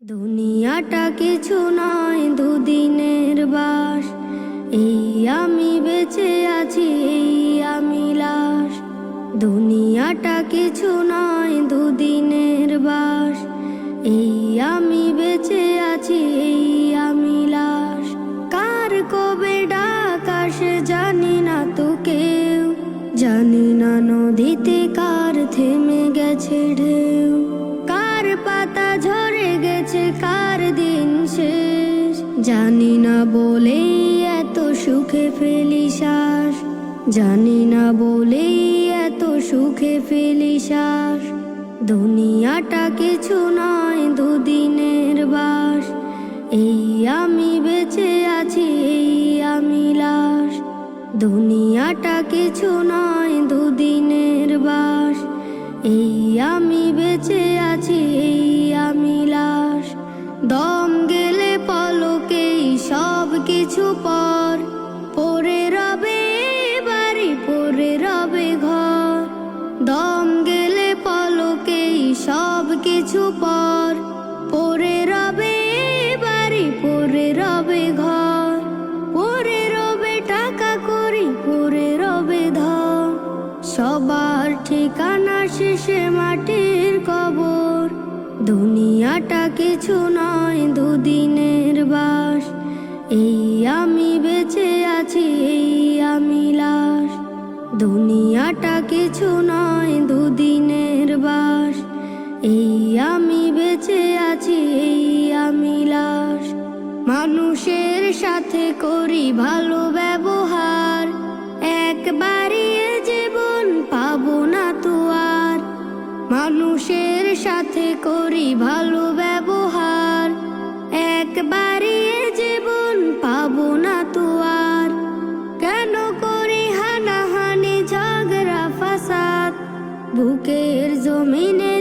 দুনিয়াটা কিছু নয়, দুদিনের বাস। এই আমি বেঁচে আছি, এই আমি লাশ। দুনিয়াটা কিছু নয়, দুদিনের বাস। এই আমি বেঁচে আছি, এই আমি লাশ। কার কবে ডাক আসে জানি না তো কেউ, জানি না নদীতে কার থেমে গেছে ঢেউ। কার পাতা ঝরে গেছে, কার দিন শেষ, জানি না বলেই এত সুখে ফেলি শ্বাস। জানি না বলেই এত সুখে ফেলি শ্বাস। দুনিয়াটা কিছু নয়, দুদিনের বাস। এই আমি বেঁচে আছি, এই আমি লাশ। দুনিয়াটা কিছু নয়, দুদিনের বাস। এই আমি বেঁচে আছি, এই আমি লাশ। দম গেলে পলকেই সব কিছু পর, পড়ে রবে বাড়ি, পড়ে রবে ঘর। দম গেলে পলকেই সব কিছু পর, পড়ে রবে বাড়ি, পড়ে রবে ঘর। পড়ে রবে টাকা করি, পড়ে রবে ধন। সবার ঠিকানা শেষে মাটির কবর। দুনিয়াটা কিছু নয়, দুদিনের বাস। এই আমি বেঁচে আছি, এই আমি লাশ। দুনিয়াটা কিছু নয়, দুদিনের বাস। এই আমি বেঁচে আছি, এই আমি লাশ। মানুষের সাথে করি ভালো ব্যবহার, একবারই এ জীবন পাবো না তো আর। মানুষের সাথে করি ভালো ব্যবহার, একবারই এ জীবন পাবো না তো আর। কেন করি হানাহানি, ঝগড়া ফাসাদ, বুকের জমিনে।